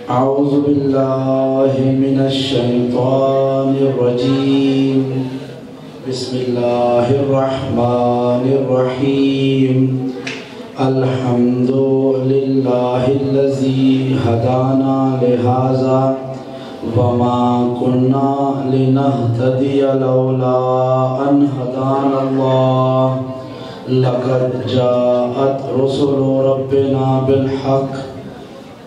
أعوذ بالله من الشيطان الرجيم. بسم الله الرحمن الرحيم. الحمد لله الذي هدانا لهذا وما كنا لنهتدي لولا أن هدانا الله لقد جاءت رسل ربنا بالحق.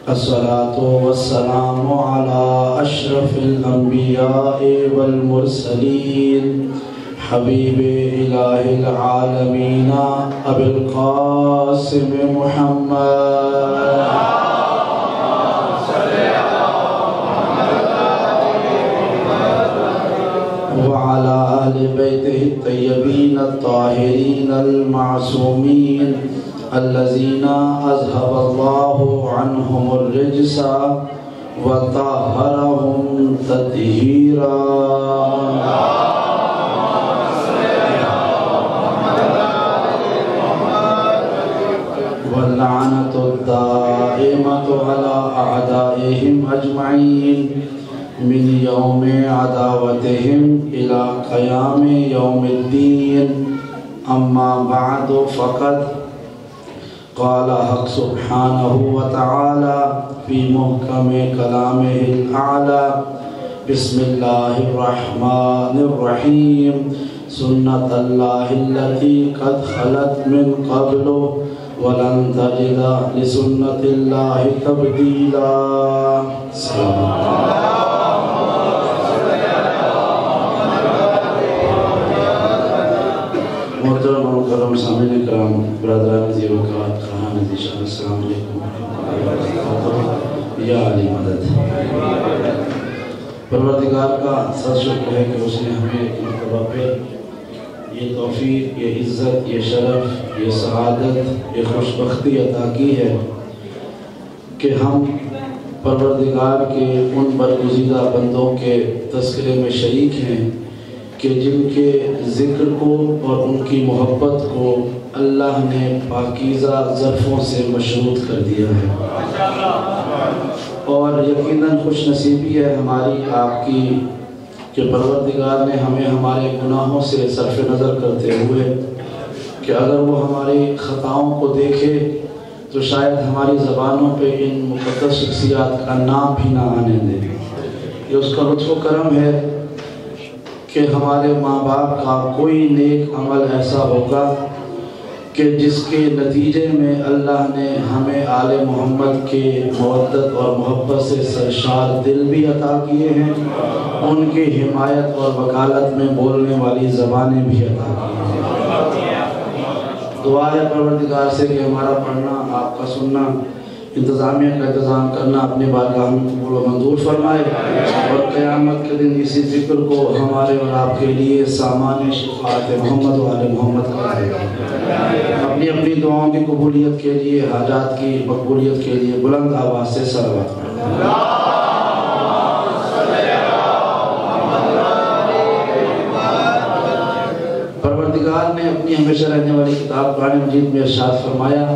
الصلاة والسلام على أشرف الأنبياء والمرسلين حبيب إله العالمين أبي القاسم محمد وعلى آل بيته الطيبين الطاهرين المعصومين الذين أذهب الله عنهم الرجس وطهرهم تطهيرا. واللعنة الدائمة على أعدائهم أجمعين من يوم عداوتهم إلى قيام يوم الدين. أما بعد فقد قال حق سبحانه وتعالى في محكم كلامه الأعلى. بسم الله الرحمن الرحيم. سنة الله التي قد خلت من قبل ولن تجد لسنة الله تبديلا. محترم و مکرم سامعین کرام، برادران ذی وقار، خواہان ذیشان، السلام علیکم یا علی مدد. پروردگار کا سر شکر ہے کہ اس نے ہمیں ایک مرتبہ پہ یہ توفیق، یہ عزت، یہ شرف، یہ سعادت، یہ خوشبختی عطا کی ہے کہ ہم پروردگار کے ان برگزیدہ بندوں کے تذکرے میں شریک ہیں کہ جن کے ذکر کو اور ان کی محبت کو اللہ نے پاکیزہ ظرفوں سے مشروط کر دیا ہے. اور یقیناً خوش نصیبی ہے ہماری آپ کی کہ پروردگار نے ہمیں ہمارے گناہوں سے صرف نظر کرتے ہوئے کہ اگر وہ ہماری خطاؤں کو دیکھے تو شاید ہماری زبانوں پہ ان مقدس شخصیات کا نام بھی نہ آنے دے. یہ اس کا لطف و کرم ہے کہ ہمارے ماں باپ کا کوئی نیک عمل ایسا ہوگا کہ جس کے نتیجے میں اللہ نے ہمیں آل محمد کے مودت اور محبت سے سرشار دل بھی عطا کیے ہیں، ان کی حمایت اور وکالت میں بولنے والی زبانیں بھی عطا کی ہیں. دعا ہے پروردگار سے کہ ہمارا پڑھنا، آپ کا سننا، انتظامیہ کا انتظام کرنا اپنی بارگاہ میں قبول و منظور فرمائے اور قیامت کے دن اسی ذکر کو ہمارے اور آپ کے لیے سامان شفاعت محمد و آل محمد کرائے. اپنی اپنی دعاؤں کی قبولیت کے لیے، حاجات کی مقبولیت کے لیے بلند آواز سے صلوات پڑھیں. پروردگار نے اپنی ہمیشہ رہنے والی کتاب قرآن مجید میں ارشاد فرمایا،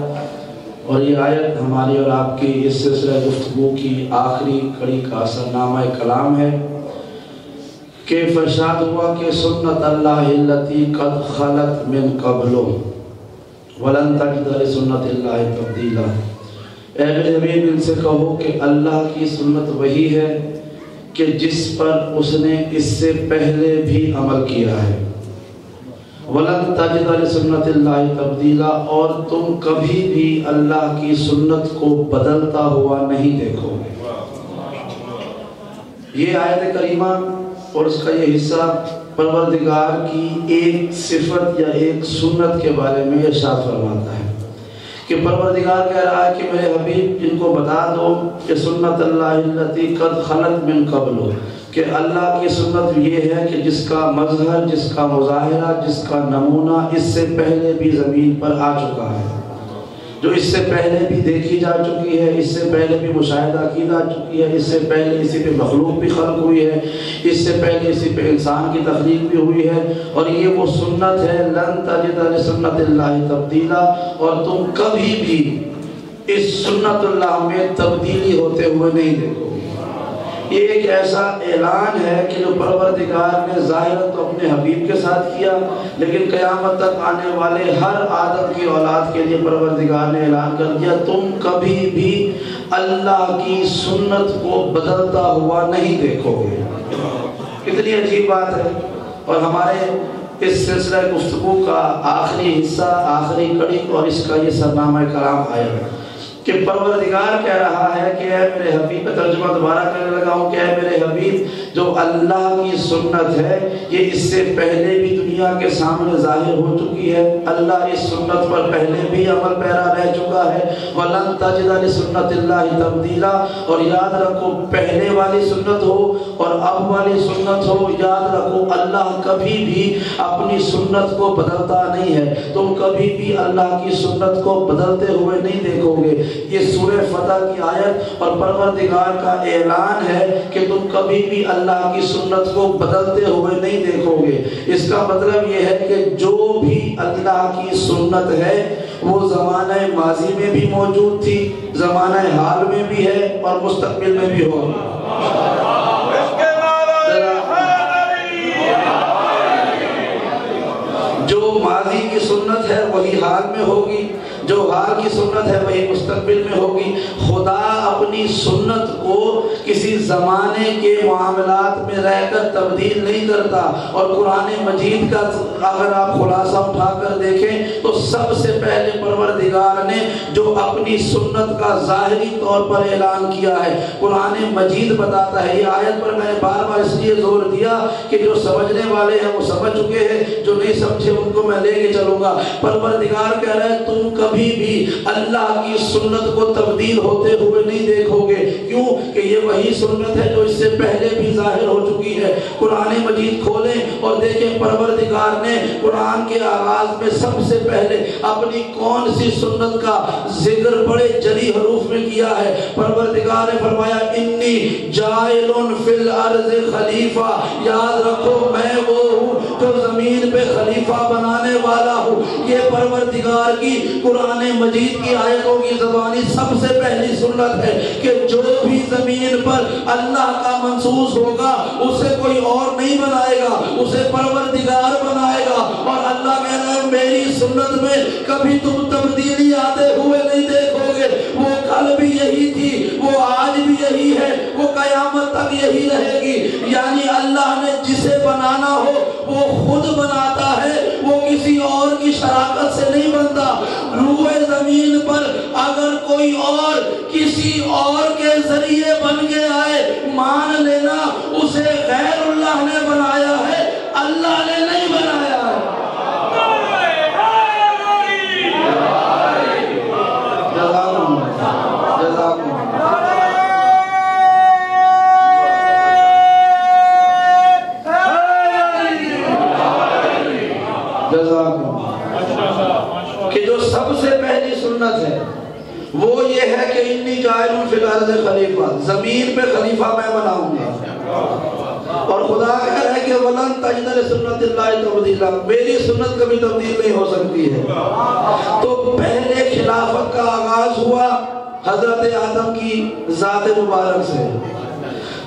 اور یہ آیت ہماری اور آپ کی اس سلسلہ گفتگو کی آخری کڑی کا اثرنامہ کلام ہے کہ ارشاد ہوا کہ سنت اللہ التی قد خلت من قبل ولن تجد لسنت اللہ تبدیلا. اے میرے حبیب، ان سے کہو کہ اللہ کی سنت وہی ہے کہ جس پر اس نے اس سے پہلے بھی عمل کیا ہے. وَلَن تَجِدَ لِسُنَّتِ اللَّهِ تَبْدِيلًا، اور تم کبھی بھی اللہ کی سنت کو بدلتا ہوا نہیں دیکھو. یہ آیت کریمہ اور اس کا یہ حصہ پروردگار کی ایک صفت یا ایک سنت کے بارے میں ارشاد فرماتا ہے کہ پروردگار کہہ رہا ہے کہ میرے حبیب ان کو بتا دو کہ سنت اللہ التی قد خلت من قبل، کہ اللہ کی سنت یہ ہے کہ جس کا مظہر، جس کا مظاہرہ، جس کا نمونہ اس سے پہلے بھی زمین پر آ چکا ہے. جو اس سے پہلے بھی دیکھی جا چکی ہے، اس سے پہلے بھی مشاہدہ کی جا چکی ہے، اس سے پہلے اسی پہ مخلوق بھی خلق ہوئی ہے، اس سے پہلے اسی پہ انسان کی تخلیق بھی ہوئی ہے، اور یہ وہ سنت ہے لن تجد لسنت اللہ تبدیلا، اور تم کبھی بھی اس سنت اللہ میں تبدیلی ہوتے ہوئے نہیں دیکھو گے۔ یہ ایک ایسا اعلان ہے کہ جو پروردگار نے ظاہراً تو اپنے حبیب کے ساتھ کیا، لیکن قیامت تک آنے والے ہر آدم کی اولاد کے لیے پروردگار نے اعلان کر دیا تم کبھی بھی اللہ کی سنت کو بدلتا ہوا نہیں دیکھو گے۔ کتنی عجیب بات ہے۔ اور ہمارے اس سلسلہ گفتگو کا آخری حصہ، آخری کڑی اور اس کا یہ سرنامہ کلام آیا کہ پروردگار کہہ رہا ہے کہ اے میرے حبیب، ترجمہ دوبارہ کرنے لگا ہوں کہ اے میرے حبیب، جو اللہ کی سنت ہے یہ اس سے پہلے بھی دنیا کے سامنے ظاہر ہو چکی ہے، اللہ اس سنت پر پہلے بھی عمل پیرا رہ چکا ہے، وَلَن تَجِدَ لِسُنَّتِ اللَّهِ تَبْدِيلًا، اور یاد رکھو پہلے والی سنت ہو اور اب والی سنت ہو، یاد رکھو اللہ کبھی بھی اپنی سنت کو بدلتا نہیں ہے، تم کبھی بھی اللہ کی سنت کو بدلتے ہوئے نہیں دیکھو گے۔ یہ سورہ فتح کی آیت اور پروردگار کا اعلان ہے کہ تم کبھی بھی اللہ کی سنت کو بدلتے ہوئے نہیں دیکھو گے۔ اس کا مطلب یہ ہے کہ جو بھی اللہ کی سنت ہے وہ زمانہ ماضی میں بھی موجود تھی، زمانہ حال میں بھی ہے اور مستقبل میں بھی ہوگی۔ جو ماضی کی سنت ہے وہی حال میں ہوگی، جو حال کی سنت ہے وہی مستقبل میں ہوگی۔ خدا اپنی سنت کو کسی زمانے کے معاملات میں رہ کر تبدیل نہیں کرتا، اور قرآن مجید کا اگر آپ خلاصہ اٹھا کر دیکھیں تو سب سے پہلے پروردگار نے جو اپنی سنت کا ظاہری طور پر اعلان کیا ہے قرآن مجید بتاتا ہے۔ یہ آیت پر میں نے بار بار اس لیے زور دیا کہ جو سمجھنے والے ہیں وہ سمجھ چکے ہیں، جو نہیں سمجھے ان کو میں لے کے چلوں گا۔ پروردگار کہہ رہا ہے تم کبھی بھی اللہ کی سنت کو تبدیل ہوتے ہوئے نہیں دیکھو گے، کیوں کہ یہ وہی سنت ہے جو اس سے پہلے بھی ظاہر ہو چکی ہے۔ قرآن مجید کھولیں اور دیکھیں پروردگار نے قرآن کے آغاز میں سب سے پہلے اپنی کون سی سنت کا ذکر بڑے جلی حروف میں کیا ہے۔ پروردگار نے فرمایا انی جائل فی الارض خلیفہ، یاد رکھو میں وہ ہوں جو زمین پہ خلیفہ بنانے والا ہوں۔ یہ پروردگار کی قرآن مجید کی آیتوں کی زبانی سب سے پہلی سنت ہے کہ جو بھی زمین پر اللہ کا منصوص ہوگا اسے کوئی اور نہیں بنائے گا، اسے پروردگار بنائے گا۔ اور اللہ کہہ رہا ہے میری سنت میں کبھی تم تبدیلی آتے ہوئے نہیں دیکھو گے، وہ کل بھی یہی تھی، وہ آج بھی یہی ہے، وہ قیامت تک یہی رہے گی۔ یعنی اللہ نے جسے بنانا ہو وہ خود بناتا ہے، وہ کسی اور کی شراکت سے نہیں بنتا۔ روئے زمین پر اگر کوئی اور کسی اور کے ذریعے بن کے آئے مان لینا اسے غیر اللہ نے بنایا ہے، اللہ نے نہیں بنایا ہے۔ کہ جو سب سے پہلی سنت ہے وہ یہ ہے کہ انی جائل فی الارض خلیفہ، زمین پہ خلیفہ میں بناؤں گا۔ اور خدا کہہ رہا ہے کہ وَلَن تَجِدَ لِسُنَّتِ اللَّهِ تَبْدِيلًا، میری سنت کبھی تبدیل نہیں ہو سکتی ہے۔ تو پہلے خلافت کا آغاز ہوا حضرت آدم کی ذات مبارک سے،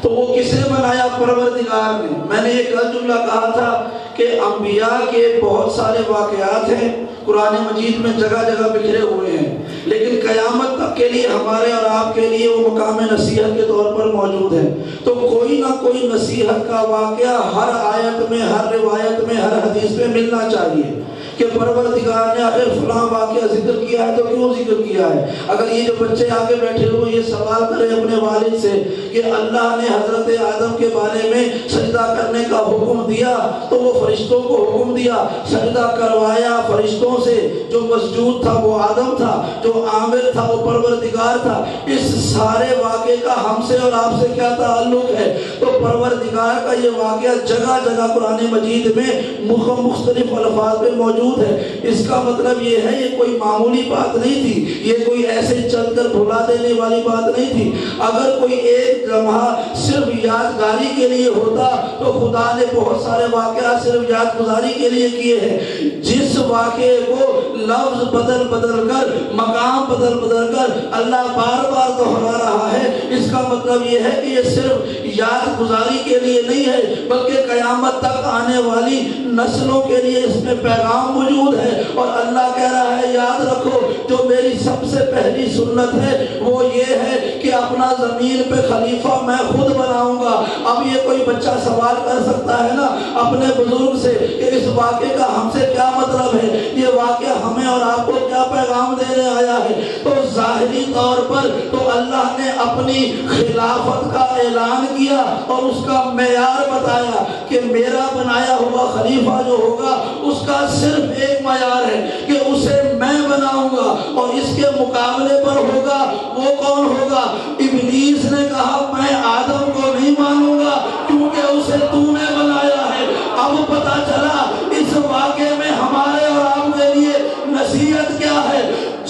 تو وہ کسے بنایا؟ پروردگار نے۔ میں نے ایک جملہ کہا تھا کہ انبیاء کے بہت سارے واقعات ہیں قرآن مجید میں جگہ جگہ بکھرے ہوئے ہیں، لیکن قیامت تک کے لیے ہمارے اور آپ کے لیے وہ مقام نصیحت کے طور پر موجود ہے۔ تو کوئی نہ کوئی نصیحت کا واقعہ ہر آیت میں، ہر روایت میں، ہر حدیث میں ملنا چاہیے کہ پروردگار نے اگر فلاں واقعہ ذکر کیا ہے تو کیوں ذکر کیا ہے۔ اگر یہ جو بچے آگے بیٹھے ہوئے یہ سوال کریں اپنے والد سے کہ اللہ نے حضرت آدم کے بارے میں سجدہ کرنے کا حکم دیا تو وہ فرشتوں کو حکم دیا، سجدہ کروایا فرشتوں سے، جو مسجود تھا وہ آدم تھا، جو عامر تھا وہ پروردگار تھا۔ اس سارے واقعے کا ہم سے اور آپ سے کیا تعلق ہے؟ تو پروردگار کا یہ واقعہ جگہ جگہ قرآن مجید میں مختلف الفاظ میں موجود موجود ہے۔ اس کا مطلب یہ ہے یہ کوئی معمولی بات نہیں تھی، یہ کوئی ایسے چل کر بھلا دینے والی بات نہیں تھی۔ اگر کوئی ایک لمحہ صرف یادگاری کے لیے ہوتا تو خدا نے بہت سارے واقعات صرف یادگزاری کے لیے کیے ہیں۔ جس واقعے کو لفظ بدل بدل کر، مقام بدل بدل کر اللہ بار بار دہرا رہا ہے، اس کا مطلب یہ ہے کہ یہ صرف یادگزاری کے لیے نہیں ہے بلکہ قیامت تک آنے والی نسلوں کے لیے اس میں پیغام موجود ہے۔ اور اللہ کہہ رہا ہے یاد رکھو جو میری سب سے پہلی سنت ہے وہ یہ ہے کہ اپنا زمین پہ خلیفہ میں خود بناؤں گا۔ اب یہ کوئی بچہ سوال کر سکتا ہے نا اپنے بزرگ سے کہ اس واقعے کا ہم سے کیا مطلب ہے، یہ واقعہ ہمیں اور آپ کو کیا پیغام دینے آیا ہے؟ تو ظاہری طور پر تو اللہ نے اپنی خلافت کا اعلان کیا اور اس کا معیار بتایا کہ میرا بنایا ہوا خلیفہ جو ہوگا اس کا صرف ایک معیار ہے کہ اسے میں بناؤں گا، اور اس کے مقابلے پر ہوگا وہ کون ہوگا؟ ابلیس نے کہا میں آدم کو نہیں مانوں گا کیونکہ اسے تو نے بنایا ہے۔ اب پتا چلا اس واقعے میں ہمارے اور آپ کے لیے نصیحت کیا ہے؟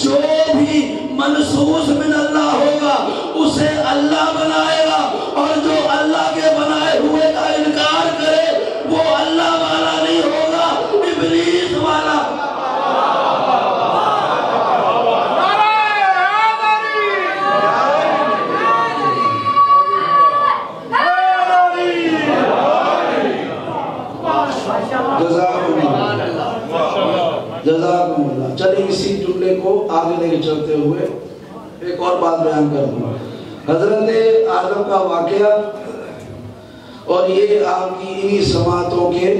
جو بھی منصوص من اللہ ہوگا اسے اللہ بنائے گا، اور جو اللہ کے بنائے ہوئے کا انکار کرے وہ اللہ والا نہیں ہوگا، ابلیس والا۔ جزاکم اللہ۔ چلیے اسی جملے کو آگے لے کے چلتے ہوئے ایک اور بات بیان کر دوں۔ حضرت آدم کا واقعہ اور یہ آپ کی انہی سماعتوں کے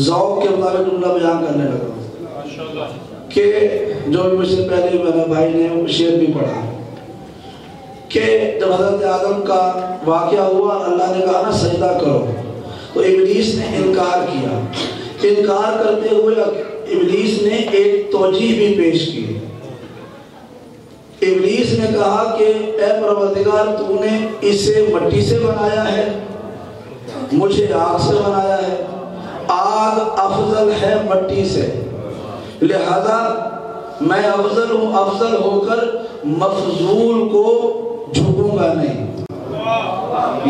ذوق کے مطابق جملہ بیان کرنے لگا کہ جو مجھ سے پہلے میرے بھائی نے شعر بھی پڑھا کہ جب حضرت آدم کا واقعہ ہوا اللہ نے کہا نا سجدہ کرو، تو ابلیس نے انکار کیا۔ انکار کرتے ہوئے ابلیس نے ایک توجیہ بھی پیش کی۔ ابلیس نے کہا کہ اے پروردگار تو نے اسے مٹی سے بنایا ہے، مجھے آگ سے بنایا ہے، آگ افضل ہے مٹی سے، لہذا میں افضل ہوں، افضل ہو کر مفضول کو جھکوں گا نہیں۔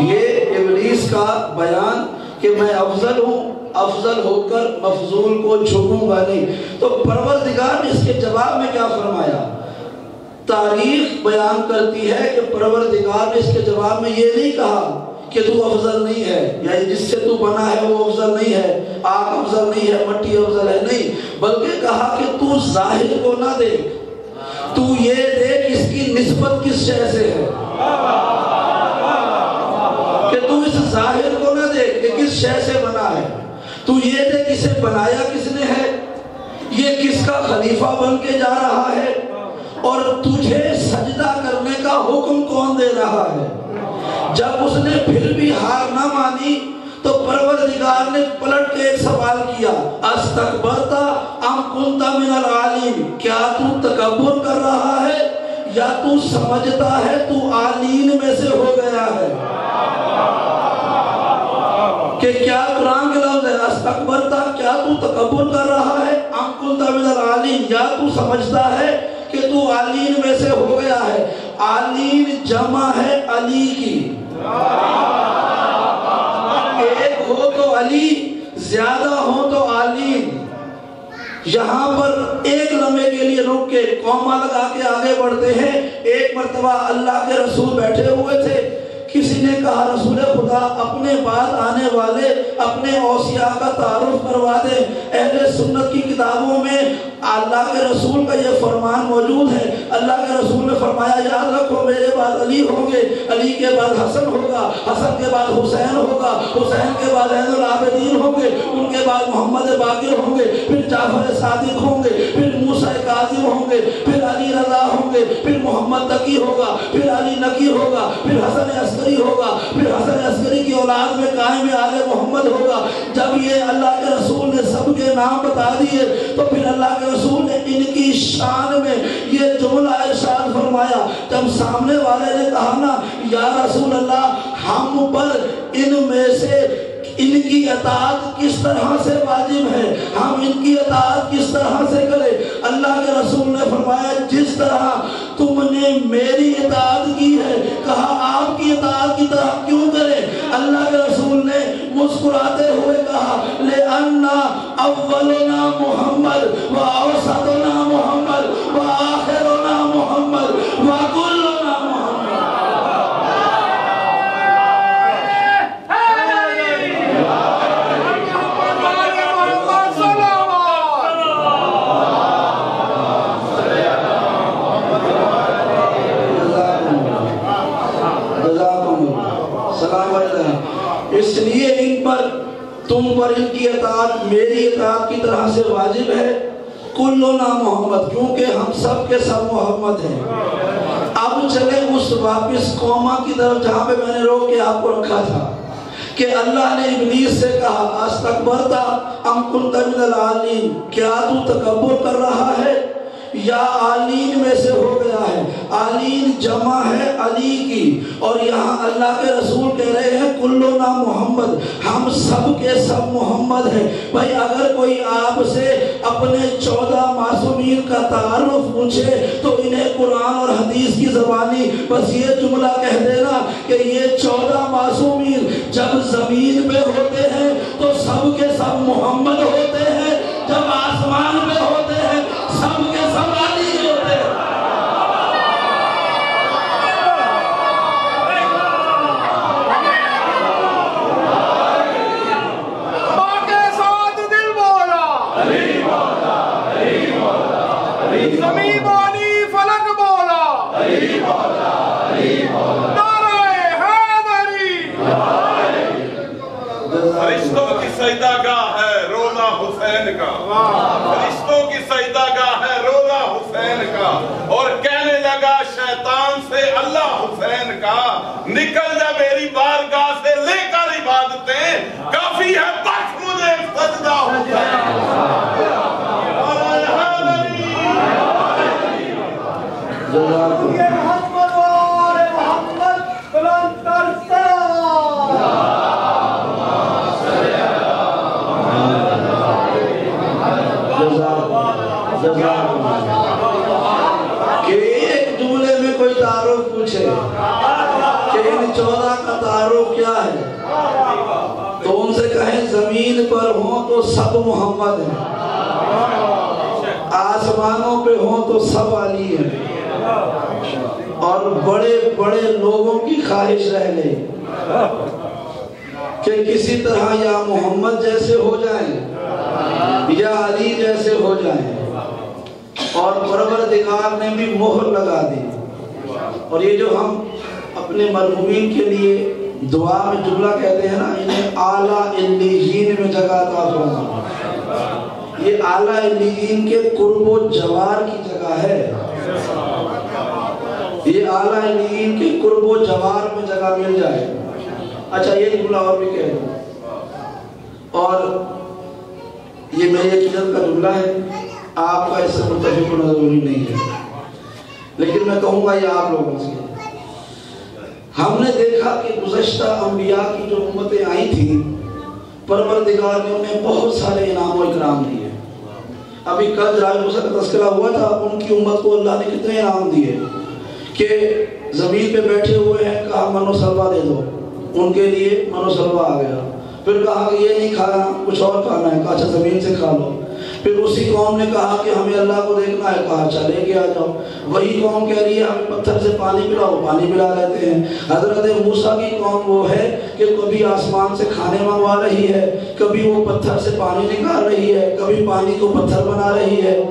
یہ ابلیس کا بیان کہ میں افضل ہوں، افضل ہو کر مفضول کو جھکوں گا نہیں۔ تو پروردگار نے اس کے جواب میں کیا فرمایا؟ تاریخ بیان کرتی ہے کہ پروردگار نے اس کے جواب میں یہ نہیں کہا کہ تو افضل نہیں ہے، یعنی جس سے تو بنا ہے وہ افضل نہیں ہے، آگ افضل نہیں ہے، مٹی افضل ہے، نہیں، بلکہ کہا کہ تو ظاہر کو نہ دیکھ، تو یہ دیکھ اس کی نسبت کس شے سے ہے، کہ تو اس ظاہر کو نہ دیکھ کہ کس شے سے بنا ہے، تو یہ دیکھ اسے بنایا کس نے ہے، یہ کس کا خلیفہ بن کے جا رہا ہے، اور تجھے سجدہ کرنے کا حکم کون دے رہا ہے۔ جب اس نے پھر بھی ہار نہ مانی تو پروردگار نے پلٹ کے ایک سوال کیا، استکبرت ام کنت من العالین، کیا تو تکبر کر رہا ہے یا تو سمجھتا ہے تو عالین میں سے ہو گیا ہے؟ کہ کیا قرآن کے لفظ ہے استکبرت، کیا تو تکبر کر رہا ہے، ام کنت من العالین، یا تو سمجھتا ہے کہ تو عالین میں سے ہو گیا ہے۔ عالین جمع ہے علی کی، ایک ہو تو علی، زیادہ ہو تو عالین۔ یہاں پر ایک لمحے کے لیے رک کے قوما لگا کے آگے بڑھتے ہیں۔ ایک مرتبہ اللہ کے رسول بیٹھے ہوئے تھے، کسی نے کہا رسول خدا اپنے بعد آنے والے اپنے اوصیاء کا تعارف کروا دے۔ اہل سنت کی کتابوں میں اللہ کے رسول کا یہ فرمان موجود ہے۔ اللہ کے رسول نے فرمایا یاد رکھو میرے بعد علی ہوں گے، علی کے بعد حسن ہوگا، حسن کے بعد حسین ہوگا، حسین کے بعد زین العابدین ہوں گے، ان کے بعد محمد باقر ہوں گے، پھر جعفر صادق ہوں گے، پھر موسیٰ کاظم ہوں گے، پھر علی رضا ہوں گے، پھر محمد تقی ہوگا، پھر علی نقی ہوگا، پھر حسن عسکری ہوگا، پھر حسن عسکری کی اولاد میں قائم آل محمد ہوگا۔ جب یہ اللہ کے رسول نے سب کے نام بتا دیے تو پھر اللہ کے رسول نے ان کی شان میں یہ جملہ ارشاد فرمایا۔ جب سامنے والے نے کہا نا یا رسول اللہ ہم پر ان میں سے ان کی اطاعت کس طرح سے واجب ہے، ہم ان کی اطاعت کس طرح سے کریں۔ اللہ کے رسول نے فرمایا جس طرح تم نے میری اطاعت کی ہے، کہا آپ کی اطاعت کی طرح کیوں کریں؟ اللہ کے رسول نے مسکراتے ہوئے کہا لِأَنَّ أَوَّلُنَا مُحَمَّدٌ وَأَوْسَطُنَا مُحَمَّدٌ وَآخِرُنَا مُحَمَّدٌ وَكُلُّنَا مُحَمَّدٌ۔ اس لیے ان پر، تم پر ان کی اطاعت میری اطاعت کی طرح سے واجب ہے۔ کلنا محمد، کیونکہ ہم سب کے سب محمد ہیں۔ اب چلے اس واپس قوما کی طرف جہاں پہ میں نے روک کے آپ کو رکھا تھا کہ اللہ نے ابلیس سے کہا استکبرتا ام کنت من العالین، کیا تو تکبر کر رہا ہے یا عالین میں سے ہو گیا ہے؟ عالین جمع ہے علی کی، اور یہاں اللہ کے رسول کہہ رہے ہیں کلنا محمد، ہم سب کے سب محمد ہیں۔ بھائی اگر کوئی آپ سے اپنے 14 معصومین کا تعارف پوچھے تو انہیں قرآن اور حدیث کی زبانی بس یہ جملہ کہہ دینا کہ یہ 14 معصومین جب زمین پہ ہوتے ہیں تو سب کے سب محمد ہوتے ہیں، جب آسمان پہ ہوتے ہیں سب کے سب علی ہوتے ہیں۔ ماں کے ساتھ دل بولا، زمین بولی فلک بولا، نعرہ حیدری۔ فرشتوں کی سجدہ گاہ ہے روضہ حسین کا، فرشتوں کی سجدہ گاہ ہے روضہ حسین کا، اور کہنے لگا شیطان سے اللہ حسین کا نکل جا میری بارگاہ سے لے کر عبادتیں، کافی ہے بخش مجھے سجدہ یہ محمد اور محمد بلندر کہ ایک جملے میں کوئی تعارف پوچھے کہ ان 14 کا تعارف کیا ہے تو ان سے کہیں زمین پر ہوں تو سب محمد ہیں، آسمانوں پہ ہوں تو سب علی ہیں، اور بڑے بڑے لوگوں کی خواہش رہ گئی کہ کسی طرح یا محمد جیسے ہو جائیں یا علی جیسے ہو جائیں، اور پروردگار نے بھی مہر لگا دی۔ اور یہ جو ہم اپنے مرحومین کے لیے دعا میں جملہ کہتے ہیں نا، انہیں اعلیٰ علیین میں جگہ عطا فرما، یہ اعلیٰ علیین کے قرب و جوار کی جگہ ہے، یہ اعلیٰ علیین کے قرب و جوار میں جگہ مل جائے۔ اچھا یہ جملہ اور بھی کہہ دوں، اور یہ میری عقیدت کا جملہ ہے، آپ کا اس سے متفق ہونا ضروری نہیں ہے، لیکن میں کہوں گا یہ آپ لوگوں سے، ہم نے دیکھا کہ گزشتہ انبیاء کی جو امتیں آئی تھیں پروردگار نے انہیں بہت سارے انعام و اکرام دیے۔ ابھی کل جلال موسیٰ کا تذکرہ ہوا تھا، ان کی امت کو اللہ نے کتنے انعام دیے کہ زمین پہ بیٹھے ہوئے ہیں، کہا منو سلوا دے دو، ان کے لیے منو سلوا آ گیا، پھر کہا کہ یہ نہیں کھانا کچھ اور کھانا ہے، کہا اچھا زمین سے کھا لو، پھر اسی قوم نے کہا کہ ہمیں اللہ کو دیکھنا ہے، کہا چلے کے آ جاؤ، وہی قوم کہہ رہی ہے ہمیں پتھر سے پانی پلاؤ، پانی پلا لیتے ہیں۔ حضرت موسیٰ کی قوم وہ ہے کہ کبھی آسمان سے کھانے منگوا رہی ہے، کبھی وہ پتھر سے پانی نکال رہی ہے، کبھی پانی کو پتھر بنا رہی ہے،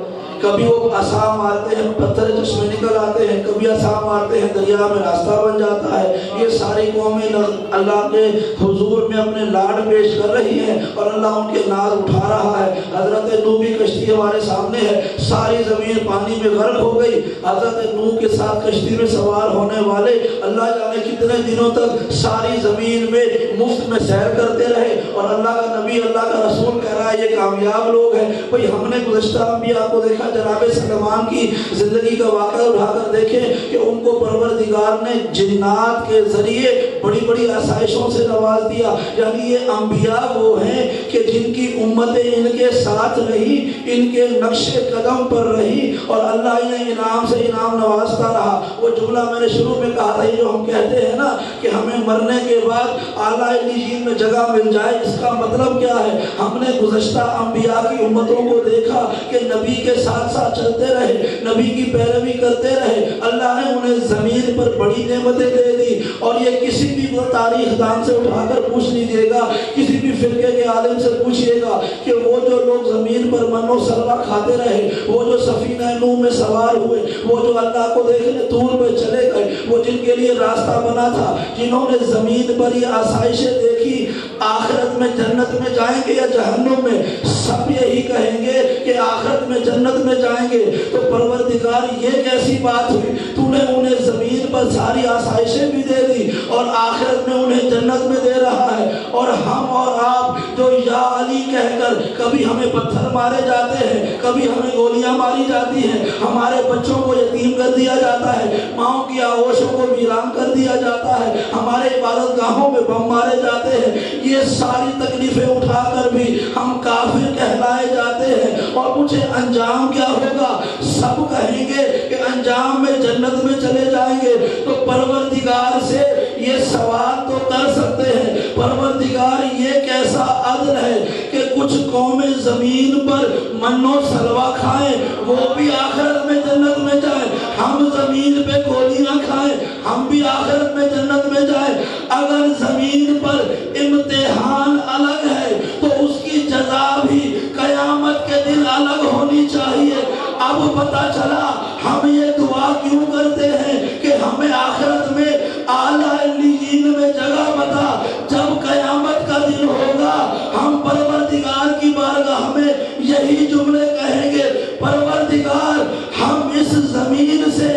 کبھی وہ عصا مارتے ہیں پتھر چشمے نکل آتے ہیں، کبھی عصا مارتے ہیں دریا میں راستہ بن جاتا ہے۔ یہ ساری قومیں اللہ کے حضور میں اپنے لاڈ پیش کر رہی ہیں اور اللہ ان کے ناز اٹھا رہا ہے۔ حضرت نوح کی کشتی ہمارے سامنے ہے، ساری زمین پانی میں غرق ہو گئی، حضرت نوح کے ساتھ کشتی میں سوار ہونے والے اللہ جانے کتنے دنوں تک ساری زمین میں مفت میں سیر کرتے رہے، اور اللہ کا نبی اللہ کا رسول کہہ رہا ہے یہ کامیاب لوگ ہیں۔ بھئی ہم نے گزشتہ انبیاء کو دیکھا، جناب سلیمان کی زندگی کا واقعہ اٹھا کر دیکھیں کہ ان کو پروردگار نے جنات کے ذریعے بڑی بڑی آسائشوں سے نواز دیا. یعنی یہ انبیاء وہ ہیں کہ جن کی امتیں ان کے ساتھ رہی, ان کے نقش قدم پر رہی, اور اللہ انہیں انعام سے انعام نوازتا رہا. وہ جملہ میں نے شروع میں کہا تھا, جو ہم کہتے ہیں نا کہ ہمیں مرنے کے بعد اعلیٰ علیین میں جگہ مل جائے, اس کا مطلب کیا ہے؟ ہم نے گزشتہ انبیاء کی امتوں کو دیکھا کہ نبی کے ساتھ ساتھ چلتے رہے, نبی کی پیروی کرتے رہے, اللہ نے انہیں زمین پر بڑی نعمتیں دے دی. اور یہ کسی بھی تاریخ دان سے اٹھا کر پوچھ لیجئے گا, کسی بھی فرقے کے عالم سے پوچھئے گا کہ وہ جو لوگ زمین پر من و سلوہ کھاتے رہے, وہ جو سفینہ نوح میں سوار ہوئے, وہ جو اللہ کو دیکھنے طور پہ چلے گئے, وہ جن کے لیے راستہ بنا تھا, جنہوں نے زمین پر یہ آسائشیں دیکھی, آخرت میں جنت میں جائیں گے یا جہنم میں؟ سب یہی کہیں گے کہ آخرت میں جنت میں جائیں گے. تو پروردگار یہ کیسی بات ہوئی, تو نے انہیں زمین پر ساری آسائشیں بھی دے دی اور آخرت میں انہیں جنت میں دے رہا ہے. اور ہم اور آپ جو یا علی کہہ کر کبھی ہمیں پتھر مارے جاتے ہیں, کبھی ہمیں گولیاں ماری جاتی ہیں, ہمارے بچوں کو یتیم کر دیا جاتا ہے, ماؤں کی آغوشوں کو ویران کر دیا جاتا ہے, ہمارے عبادت گاہوں میں بم مارے جاتے ہیں, یہ ساری تکلیفیں اٹھا کر بھی ہم کافر کہلائے جاتے ہیں. اور مجھے انجام کیا ہوگا؟ سب کہیں گے کہ انجام میں جنت میں چلے جائیں گے. تو پروردگار سے یہ سوال تو کر سکتے ہیں, پروردگار یہ کیسا عدل ہے کہ کچھ قومیں زمین پر من و سلوہ کھائیں, وہ بھی آخرت میں جنت میں جائیں, ہم زمین پہ گولیاں کھائیں, ہم بھی آخرت میں جنت میں جائیں. اگر زمین پر امتحان الگ ہے تو اس کی جزا بھی قیامت کے دن الگ ہونی چاہیے. اب پتہ چلا ہم یہ دعا کیوں کرتے ہیں کہ ہمیں آخرت میں اعلیٰ علیین میں جگہ بتا. جب قیامت کا دن ہوگا ہم پروردگار کی بارگاہ میں یہی جملے کہیں گے, پروردگار ہم اس زمین سے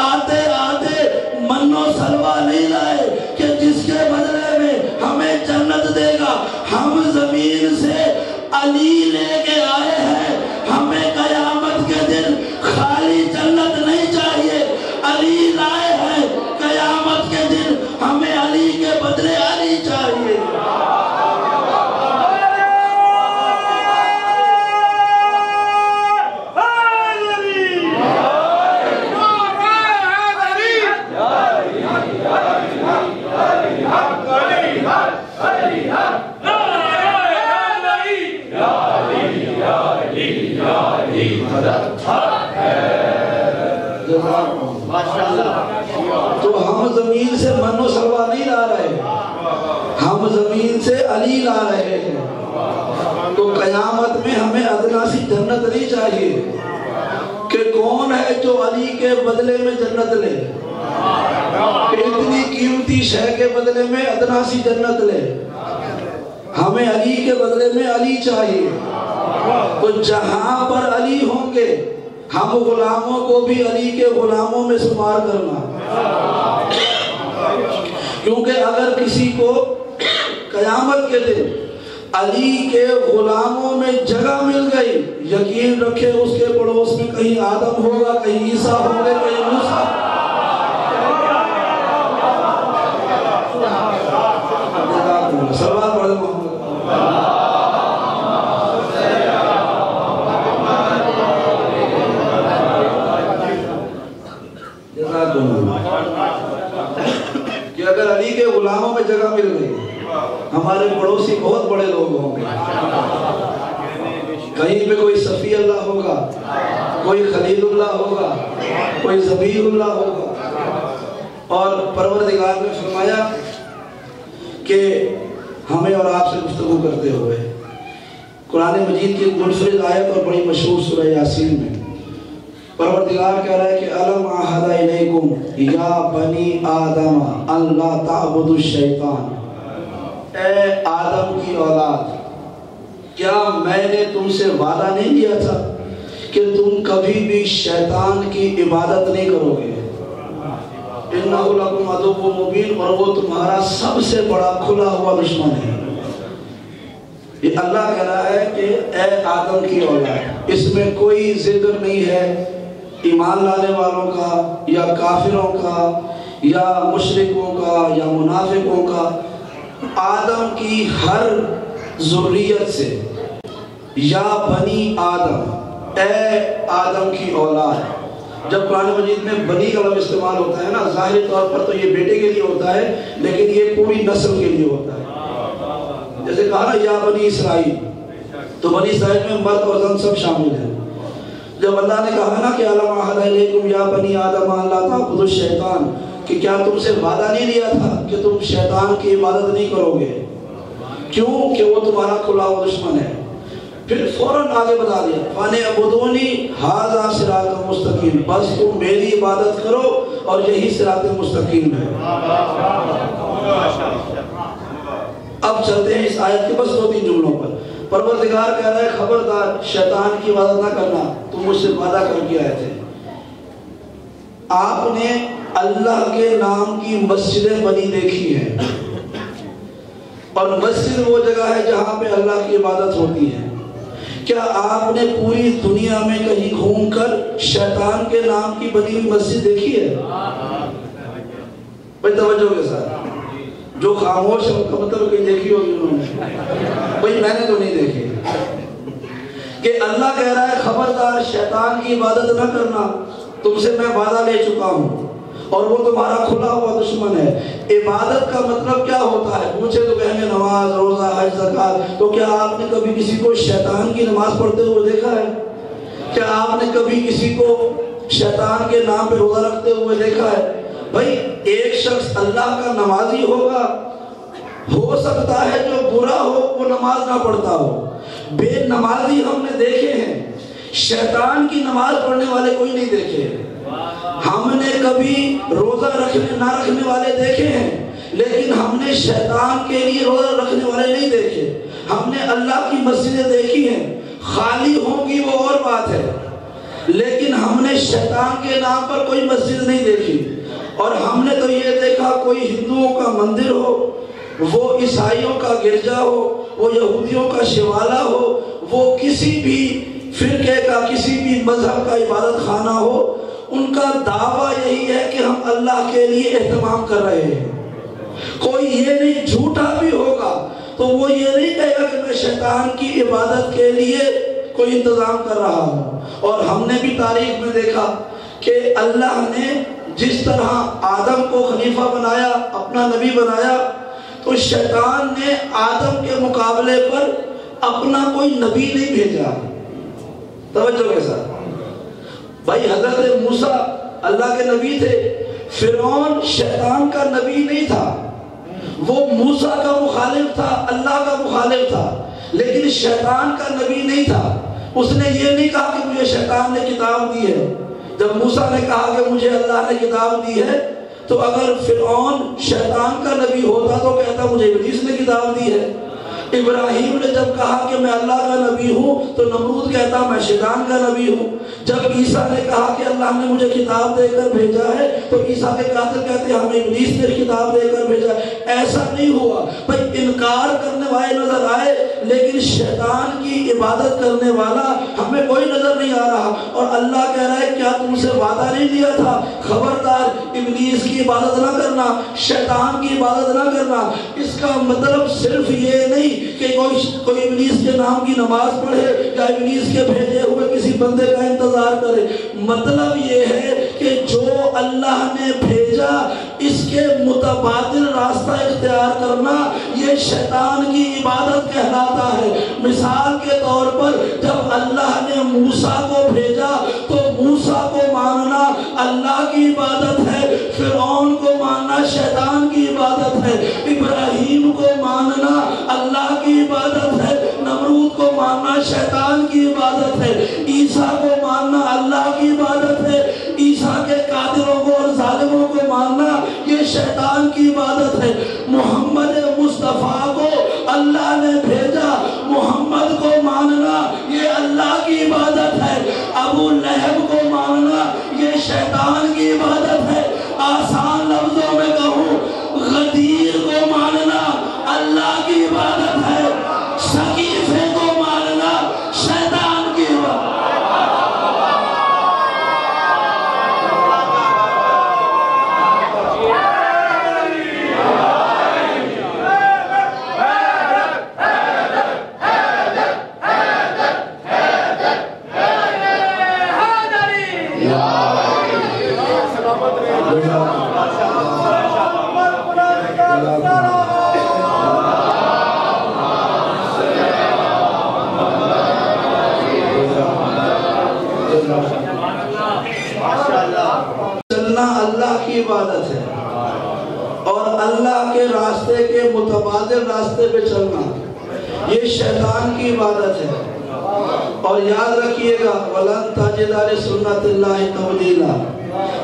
آتے آتے من و سلوہ نہیں لائے کہ جس کے بدلے میں ہمیں جنت دے گا, ہم زمین سے علی لے کے آئے ہیں, ہمیں قیامت کے دن خالی جنت نہیں چاہیے, علی لائے ہیں, قیامت کے دن ہمیں علی کے بدلے علی چاہیے. تو ہم زمین سے من و سلوہ نہیں لا رہے, ہم زمین سے علی لا رہے ہیں. تو قیامت میں ہمیں ادنا سی جنت نہیں چاہیے کہ کون ہے جو علی کے بدلے میں جنت لے, اتنی قیمتی شے کے بدلے میں ادنا سی جنت لے. ہمیں علی کے بدلے میں علی چاہیے. تو جہاں پر علی ہوں گے ہم غلاموں کو بھی علی کے غلاموں میں شمار کرنا, کیونکہ اگر کسی کو قیامت کے دن علی کے غلاموں میں جگہ مل گئی, یقین رکھے اس کے پڑوس میں کہیں آدم ہوگا, کہیں عیسیٰ ہوگا, کہیں موسیٰ. سلوات پڑھ محمد. کہ اگر علی کے غلاموں میں جگہ مل گئی, ہمارے پڑوسی بہت بڑے لوگ ہوں گے, کہیں پہ کوئی صفی اللہ ہوگا, کوئی خلیل اللہ ہوگا, کوئی ذبیح اللہ ہوگا. اور پروردگار نے فرمایا کہ ہمیں اور آپ سے گفتگو کرتے ہوئے قرآن مجید کی منفرد آیت اور بڑی مشہور سورہ یاسین میں پروردگار کہہ رہا ہے کہ الم اعہد الیکم یا بنی آدم ان لا تعبدوا الشیطان, اے آدم کی اولاد, کیا میں نے تم سے وعدہ نہیں کیا تھا کہ تم کبھی بھی شیطان کی عبادت نہیں کرو گے. انہ لکم عدو مبین, اور وہ تمہارا سب سے بڑا کھلا ہوا دشمن ہے. یہ اللہ کہہ رہا ہے کہ اے آدم کی اولاد, اس میں کوئی ذکر نہیں ہے ایمان لانے والوں کا یا کافروں کا یا مشرکوں کا یا منافقوں کا، آدم کی ہر ذریت سے، یا بنی آدم، اے آدم کی اولاد۔ جب قرآن مجید میں بنی کا لفظ استعمال ہوتا ہے نا، ظاہری طور پر تو یہ بیٹے کے لیے ہوتا ہے، لیکن یہ پوری نسل کے لیے ہوتا ہے۔ جیسے کہا نا یا بنی اسرائیل، تو بنی اسرائیل میں مرد اور زن سب شامل ہیں۔ جب اللہ نے کہا نا کہ علم اعہد الیکم یا بنی آدم الا تعبدوا الشیطان، کہ کیا تم سے وعدہ نہیں لیا تھا کہ تم شیطان کی عبادت نہیں کرو گے؟ کیوں؟ کہ وہ تمہارا کھلا ہوا دشمن ہے۔ پھر فوراً آگے بتا دیا فَنِعْبُدُونِي هَذَا صِرَاطٌ مُسْتَقِيمٌ، بس تم میری عبادت کرو اور یہی صراط مستقیم ہے۔ اب چلتے ہیں اس آیت کے بس 2-3 جملوں پر۔ پروردگار کہہ رہا ہے خبردار شیطان کی عبادت نہ کرنا، تم مجھ سے وعدہ کر کے آئے تھے۔ آپ نے اللہ کے نام کی مسجدیں بنی دیکھی ہیں، اور مسجد وہ جگہ ہے جہاں پہ اللہ کی عبادت ہوتی ہے۔ کیا آپ نے پوری دنیا میں کہیں گھوم کر شیطان کے نام کی بنی ہوئی مسجد دیکھی ہے؟ بھائی توجہ کے ساتھ، جو خاموش ہے ان کا مطلب کہیں دیکھی ہوگی انہوں نے، بھائی میں نے تو نہیں دیکھی۔ کہ اللہ کہہ رہا ہے خبردار شیطان کی عبادت نہ کرنا، تم سے میں وعدہ لے چکا ہوں اور وہ تمہارا کھلا ہوا دشمن ہے۔ عبادت کا مطلب کیا ہوتا ہے؟ پوچھے تو کہیں گے نماز، روزہ، حج، زکات۔ تو کیا آپ نے کبھی کسی کو شیطان کی نماز پڑھتے ہوئے دیکھا ہے؟ کیا آپ نے کبھی کسی کو شیطان کے نام پہ روزہ رکھتے ہوئے دیکھا ہے؟ بھائی ایک شخص اللہ کا نمازی ہوگا، ہو سکتا ہے جو برا ہو وہ نماز نہ پڑھتا ہو۔ بے نمازی ہم نے دیکھے ہیں، شیطان کی نماز پڑھنے والے کوئی نہیں دیکھے۔ ہم نے کبھی روزہ رکھنے نہ رکھنے والے دیکھے ہیں، لیکن ہم نے شیطان کے لیے روزہ رکھنے والے نہیں دیکھے۔ ہم نے اللہ کی مسجدیں دیکھی ہیں، خالی ہوں گی وہ اور بات ہے، لیکن ہم نے شیطان کے نام پر کوئی مسجد نہیں دیکھی۔ اور ہم نے تو یہ دیکھا کوئی ہندوؤں کا مندر ہو، وہ عیسائیوں کا گرجا ہو، وہ یہودیوں کا شیوالہ ہو، وہ کسی بھی فرقے کا، کسی بھی مذہب کا عبادت خانہ ہو، ان کا دعویٰ یہی ہے کہ ہم اللہ کے لیے اہتمام کر رہے ہیں۔ کوئی یہ نہیں، جھوٹا بھی ہوگا تو وہ یہ نہیں کہے گا کہ میں شیطان کی عبادت کے لیے کوئی انتظام کر رہا ہوں۔ اور ہم نے بھی تاریخ میں دیکھا کہ اللہ نے جس طرح آدم کو خلیفہ بنایا، اپنا نبی بنایا، تو شیطان نے آدم کے مقابلے پر اپنا کوئی نبی نہیں بھیجا۔ توجہ کے ساتھ بھائی، حضرت موسیٰ اللہ کے نبی تھے، فرعون شیطان کا نبی نہیں تھا، وہ موسیٰ کا مخالف تھا، اللہ کا مخالف تھا، لیکن شیطان کا نبی نہیں تھا۔ اس نے یہ نہیں کہا کہ مجھے شیطان نے کتاب دی ہے۔ جب موسیٰ نے کہا کہ مجھے اللہ نے کتاب دی ہے، تو اگر فرعون شیطان کا نبی ہوتا تو کہتا مجھے ابلیس نے کتاب دی ہے۔ ابراہیم نے جب کہا کہ میں اللہ کا نبی ہوں تو نمرود کہتا میں شیطان کا نبی ہوں۔ جب عیسیٰ نے کہا کہ اللہ نے مجھے کتاب دے کر بھیجا ہے تو عیسیٰ کے قاتل کہتے ہمیں ابلیس نے کتاب دے کر بھیجا ہے۔ ایسا نہیں ہوا بھائی، انکار کرنے والے نظر آئے لیکن شیطان کی عبادت کرنے والا ہمیں کوئی نظر نہیں آ رہا۔ اور اللہ کہہ رہا ہے کیا تم سے وعدہ نہیں دیا تھا خبردار ابلیس کی عبادت نہ کرنا، شیطان کی عبادت نہ کرنا۔ اس کا مطلب صرف یہ نہیں کہ کوئی ابلیس کے نام کی نماز پڑھے یا ابلیس کے بھیجے ہوئے کسی بندے کا انتظار کرے۔ مطلب یہ ہے کہ جو اللہ نے بھیجا اس کے متبادل راستہ اختیار کرنا یہ شیطان کی عبادت کہلاتا ہے۔ مثال کے طور پر جب اللہ نے موسیٰ کو بھیجا تو موسیٰ کو ماننا اللہ کی عبادت ہے، فرعون کو ماننا شیطان کی عبادت ہے، ابراہیم کو ماننا اللہ کی عبادت ہے، نمرود کو ماننا شیطان کی عبادت ہے، عیسیٰ کو ماننا اللہ کی عبادت ہے، عیسیٰ کے قاتلوں کو اور ظالموں کو ماننا یہ شیطان کی عبادت ہے۔ محمد مصطفیٰ کو اللہ نے بھیجا، محمد کو ماننا یہ اللہ کی عبادت ہے، ابو لہب کو ماننا یہ شیطان کی عبادت ہے۔ آسان لفظوں میں کہوں، غدیر کو ماننا اللہ کی عبادت ہے، سقیفے کو ماننا شیطان کی عبادت ہے۔ چلنا اللہ کی عبادت ہے اور اللہ کے راستے کے متبادل راستے پہ چلنا یہ شیطان کی عبادت ہے. اور یاد رکھیے گا وَلَن تَجِدَ لِسُنَّتِ اللَّهِ تَبْدِيلًا،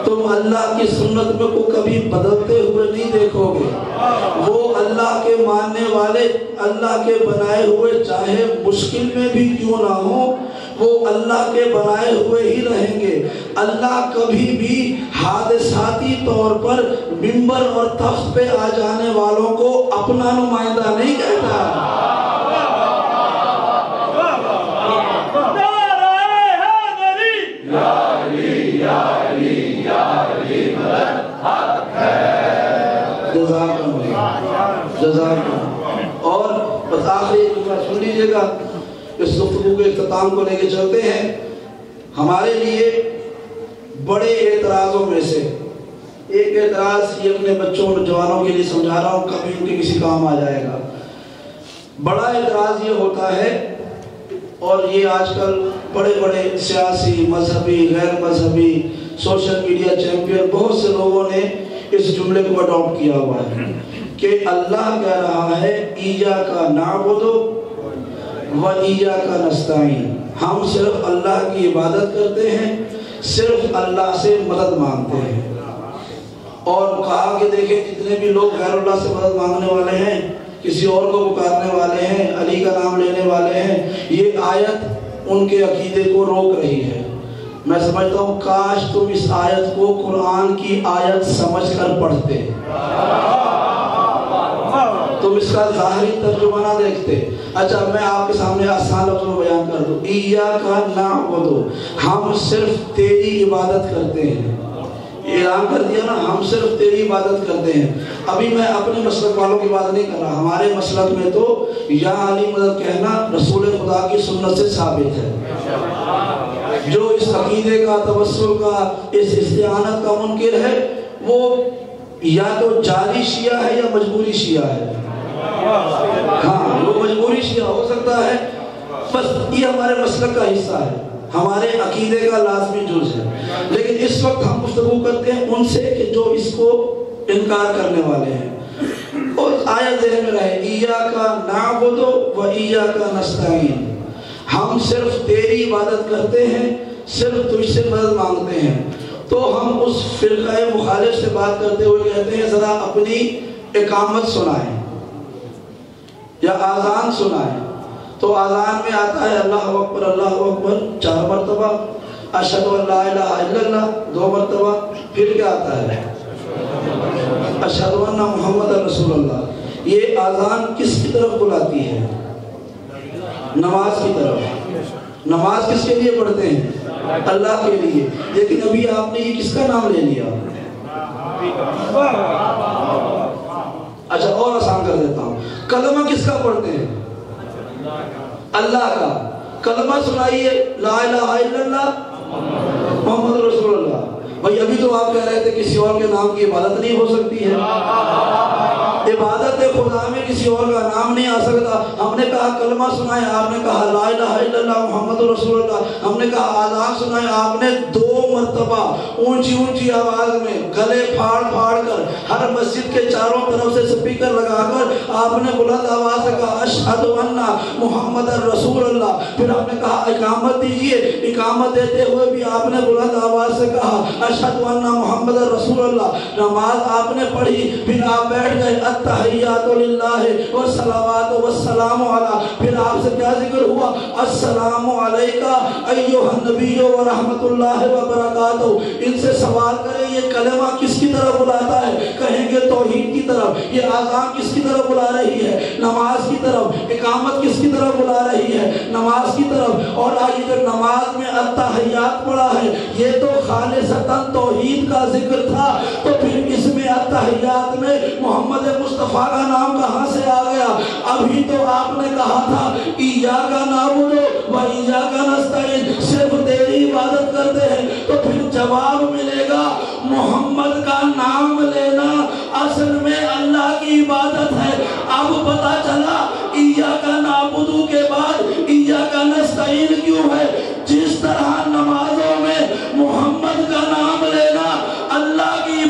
تم اللہ کی سنت میں کو کبھی بدلتے ہوئے نہیں دیکھو گے. وہ اللہ کے ماننے والے اللہ کے بنائے ہوئے چاہے مشکل میں بھی کیوں نہ ہو وہ اللہ کے بنائے ہوئے ہی رہیں گے. اللہ کبھی بھی حادثاتی طور پر منبر اور تخت پہ آ جانے والوں کو اپنا نمائندہ نہیں کہتا. اور بس آخری سن لیجئے گا، اس گفتگو کے اختتام کو لے کے چلتے ہیں. ہمارے لیے بڑے اعتراضوں میں سے ایک اعتراض یہ اپنے بچوں اور جوانوں کے لیے سمجھا رہا ہوں، کبھی ان کے کسی کام آ جائے گا. بڑا اعتراض یہ ہوتا ہے، اور یہ آج کل بڑے بڑے سیاسی مذہبی غیر مذہبی سوشل میڈیا چیمپئن بہت سے لوگوں نے اس جملے کو اڈاپٹ کیا ہوا ہے کہ اللہ کہہ رہا ہے ایاک نعبد و ایاک نستعین، ہم صرف اللہ کی عبادت کرتے ہیں، صرف اللہ سے مدد مانگتے ہیں. اور کہا کہ دیکھیں جتنے بھی لوگ غیر اللہ سے مدد مانگنے والے ہیں، کسی اور کو پکارنے والے ہیں، علی کا نام لینے والے ہیں، یہ آیت ان کے عقیدے کو روک رہی ہے. میں سمجھتا ہوں کاش تم اس آیت کو قرآن کی آیت سمجھ کر پڑھتے، تم اس کا ظاہری ترجمہ نہ دیکھتے. اچھا میں آپ کے سامنے آسان لفظوں میں بیان کر دوں، ایاک نعبد، ہم صرف تیری عبادت کرتے ہیں. اعلان کر دیا نا، ہم صرف تیری عبادت کرتے ہیں. ابھی میں اپنے مسلک والوں کی بات نہیں کر رہا، ہمارے مسلک میں تو یا علی مدد کہنا رسول خدا کی سنت سے ثابت ہے. جو اس عقیدے کا توسل کا اس استعانت کا منکر ہے وہ یا تو جعلی شیعہ ہے یا مجبوری شیعہ ہے. ہاں وہ مجبوری شیعہ ہو سکتا ہے، بس یہ ہمارے مسلک کا حصہ ہے، ہمارے عقیدے کا لازمی جز ہے. لیکن اس وقت ہم گفتگو کرتے ہیں ان سے کہ جو اس کو انکار کرنے والے ہیں. اور آیت ذہن میں رہے، ایاک نعبد و ایاک نستعین، ہم صرف تیری عبادت کرتے ہیں، صرف تجھ سے مدد مانگتے ہیں. تو ہم اس فرقہ مخالف سے بات کرتے ہوئے کہتے ہیں ذرا اپنی اقامت سنائیں یا آذان سنائیں. تو آذان میں آتا ہے اللہ اکبر 4 مرتبہ، اشہد ان لا الہ الا اللہ 2 مرتبہ، پھر کیا آتا ہے اشہد ان محمد رسول اللہ. یہ آذان کس کی طرف بلاتی ہے؟ نماز کی طرف. نماز کس کے لیے پڑھتے ہیں؟ اللہ کے لیے. لیکن ابھی آپ نے یہ کس کا نام لے لیا؟ اچھا اور آسان کر دیتا ہوں، کلمہ کس کا پڑھتے ہیں؟ اللہ کا. کلمہ سنائیے لا الہ الا اللہ محمد رسول اللہ. بھائی ابھی تو آپ کہہ رہے تھے کسی اور کے نام کی عبادت نہیں ہو سکتی ہے، عبادت خدا میں کسی اور کا نام نہیں آ سکتا. ہم نے کہا کلمہ سنائیں، آپ نے کہا لا الہ الا اللہ محمد رسول اللہ. ہم نے کہا آذان سنائیں، آپ نے 2 مرتبہ اونچی آواز میں گلے پھاڑ کر ہر مسجد کے چاروں طرف سے سپیکر لگا کر آپ نے بلند آواز سے کہا اشہد ان محمد رسول اللہ. پھر آپ نے کہا اقامت دیجئے، اقامت دیتے ہوئے بھی آپ نے بلند آواز سے کہا اشہد ان محمد رسول اللہ. نماز آپ نے پڑھی، پھر آپ بیٹھ گئے التحیات للہ والصلوات والسلام علی. پھر آپ سے کیا ذکر ہوا؟ السلام علیکہ ایھا النبی ورحمۃ اللہ وبرکاتہ. ان سے سوال کریں یہ کلمہ کس کی طرف بلاتا ہے؟ کہیں گے توحید کی طرف. یہ آذان کس کی طرف بلا رہی ہے؟ نماز کی طرف. اقامت کس کی طرف بلا رہی ہے؟ نماز کی طرف. اور آئیے جب نماز میں التحیات پڑھا ہے یہ تو خالصتاً توحید کا ذکر تھا، تو پھر اس میں التحیات میں محمد مصطفیٰ کا نام کہاں سے آ گیا؟ ابھی تو آپ نے کہا تھا ایاک نعبد و ایاک نستعین، صرف تیری عبادت کرتے ہیں. تو پھر جواب ملے گا محمد کا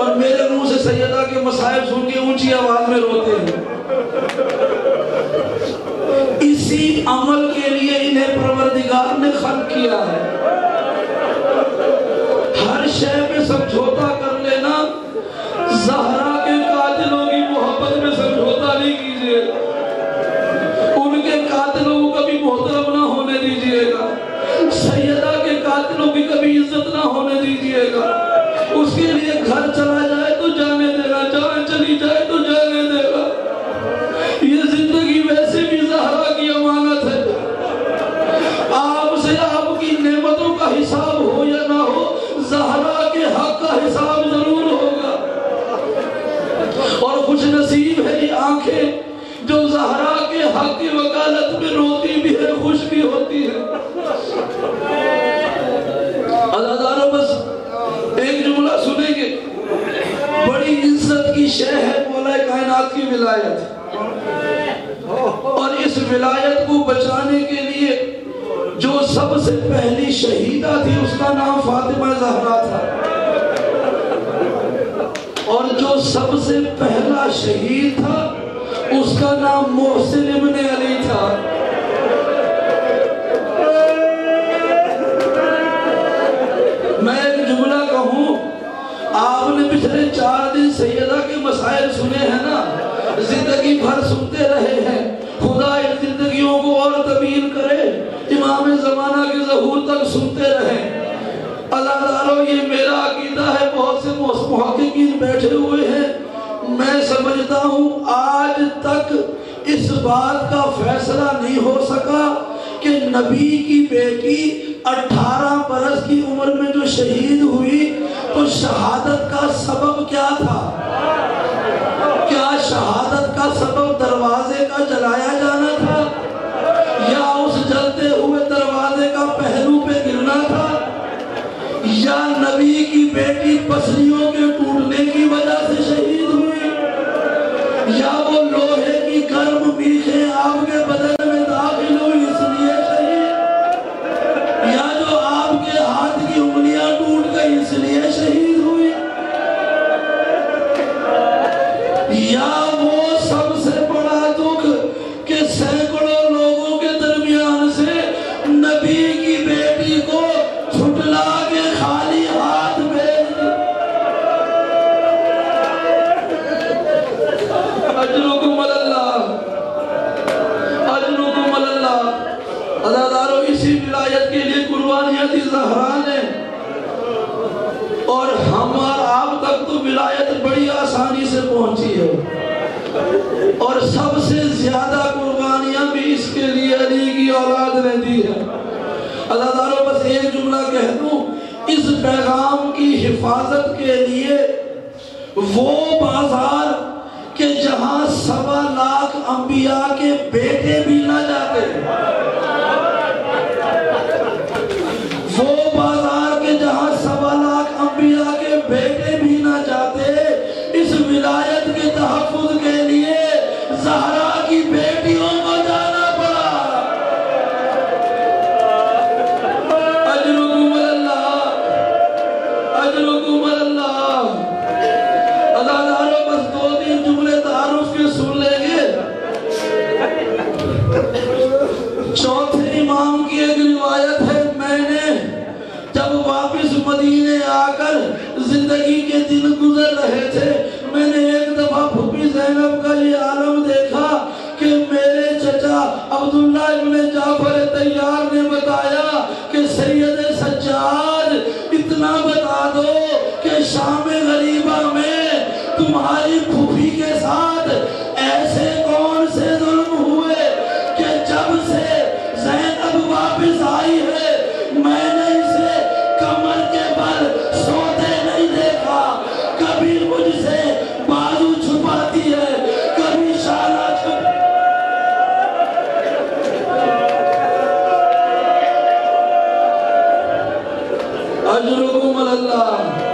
اور میرے منہ سے سیدہ کے مصائب سن کے اونچی آواز میں روتے ہیں. اسی عمل کے لیے انہیں پروردگار نے خلق کیا ہے. ہر شے میں سمجھوتا کر لینا. زہرا کے قاتلوں کی محبت میں سمجھوتا نہیں کیجیے. ان کے قاتلوں کو کبھی محترم نہ ہونے دیجیے گا. سیدہ کے قاتلوں کی کبھی عزت نہ ہونے دیجیے گا. اس کے لیے گھر چلا جائے تو جانے دے گا, جان چلی جائے تو جانے دے گا. یہ زندگی ویسے بھی زہرا کی امانت ہے. آپ سے آپ کی نعمتوں کا حساب ہو یا نہ ہو, زہرا کے حق کا حساب ضرور ہوگا. اور خوش نصیب ہے یہ آنکھیں جو زہرا کے حق کی وکالت میں روتی بھی ہے, خوش بھی ہوتی ہے. عزیزانو بس ایک جملہ سنیں گے. بڑی عزت کی شے ہے مولا کائنات کی ولایت, اور اس ولایت کو بچانے کے لیے جو سب سے پہلی شہیدہ تھی اس کا نام فاطمہ زہرا تھا, اور جو سب سے پہلا شہید تھا اس کا نام محسن ابن علی تھا. میں ایک جملہ کہوں, آپ نے پچھلے 4 دن سیدہ کے مسائل سنے ہیں نا, زندگی بھر سنتے رہے ہیں. خدا ان زندگیوں کو اور طویل کرے, امام زمانہ کے ظہور تک سنتے رہیں. اللہ تعالیٰ یہ میرا عقیدہ ہے, بہت سے محققین بیٹھے ہوئے ہیں. میں سمجھتا ہوں آج تک اس بات کا فیصلہ نہیں ہو سکا کہ نبی کی بیٹی 18 برس کی عمر میں جو شہید ہوئی تو شہادت کا سبب کیا تھا. کیا شہادت کا سبب دروازے کا جلایا جانا تھا, یا اس جلتے ہوئے دروازے کا پہلو پہ گرنا تھا, یا نبی کی بیٹی پسلیوں کے ٹوٹنے کی وجہ سے شہید ہوئی, یا وہ لوہے کی گرم میخیں آپ کے بدن میں داخل ہوئی اس لیے شہید, یا جو آپ کے ہاتھ کی انگلیاں ٹوٹ گئی اس لیے شہید ہوئی, یا وہ سب سے بڑا دکھ کہ سینکڑوں لوگوں کے درمیان سے نبی کی بیٹی کو چھٹلا کے خالی ہاتھ بھیج دیا. اجرکم اللہ, اجرکم اللہ. عزیزانو اسی ولایت کے لیے قربانیاں دی زہرا نے, اور ہمارا آپ تک تو ولایت بڑی آسانی سے پہنچی ہے, اور سب سے زیادہ قربانیاں بھی اس کے لیے علی کی اولاد نے دی ہے. اللہ تعالیٰ بس ایک جملہ کہہ دوں, اس پیغام کی حفاظت کے لیے وہ بازار کہ جہاں 1.25 لاکھ انبیاء کے بیٹے بھی نہ جاتے, وہ بازار کے جہاں 1.25 لاکھ انبیاء کے بیٹے بھی نہ جاتے, اس ولایت کے تحفظ کے لیے زہرا کی بیٹیوں کو جانا پڑا. اجرکم اللہ, اجرکم اللہ. عزیزانو بس 2-3 جملے تعارف کے سن لیں گے. چوتھے امام کی ایک روایت ہے, میں نے جب واپس مدینے آ کر زندگی کے دن گزر رہے تھے, میں نے ایک دفعہ پھوپھی زینب کا یہ عالم دیکھا کہ میرے چچا عبداللہ ابن جعفر طیار نے بتایا کہ سید سجاد اتنا بتا دو کہ شام غریبہ میں تمہاری پھوپھی کے ساتھ ایسے کون سے ظلم ہوئے کہ جب سے زینب واپس آئی ہے میں نے اسے کمر کے بل سوتے نہیں دیکھا. کبھی مجھ سے بازو چھپاتی ہے, کبھی شانہ چھپاتی ہے. اجرکم اللہ.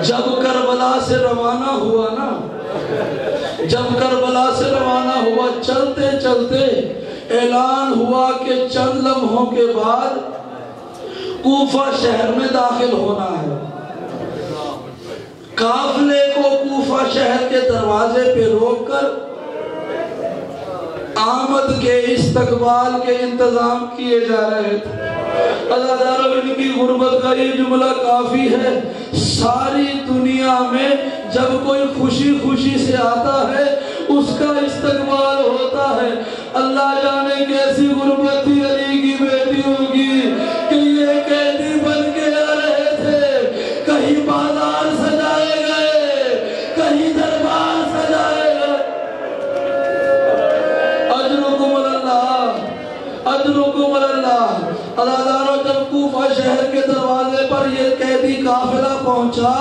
جب کربلا سے روانہ ہوا نا، جب کربلا سے روانہ ہوا، چلتے چلتے اعلان ہوا کہ چند لمحوں کے بعد کوفہ شہر میں داخل ہونا ہے۔ قافلے کو کوفہ شہر کے دروازے پہ روک کر آمد کے استقبال کے انتظام کیے جا رہے تھے۔ عزادارو، ان کی غربت کا یہ جملہ کافی ہے۔ ساری دنیا میں جب کوئی خوشی خوشی سے آتا ہے اس کا استقبال ہوتا ہے۔ اللہ جانے کیسی غربت تھی علی کی بیٹیوں کی کہ یہ قیدی بن کے آ رہے تھے، کہیں بازار سجائے گئے، کہیں دربار سجائے گئے۔ اجرکم اللہ، اجرکم اللہ۔ عزادارو، جب کوفہ شہر کے دروازے پر یہ قیدی قافلہ پہنچا،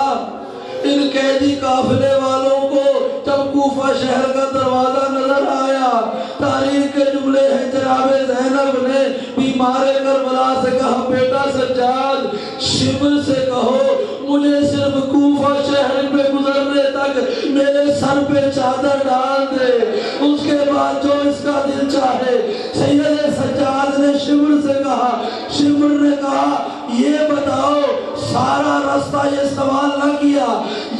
ان قیدی قافلے والوں کو جب کوفہ شہر کا دروازہ نظر آیا، تاریخ کے جملے ہیں، جناب زینب نے بیمار کربلا سے کہا، بیٹا سجاد، شبر سے کہو مجھے صرف کوفہ شہر میں گزرنے تک میرے سر پہ چادر ڈال دے، اس کے بعد جو اس کا دل چاہے۔ سید سجاد نے شبر سے کہا، شبر نے کہا یہ بتاؤ، سارا رستہ یہ سوال نہ کیا،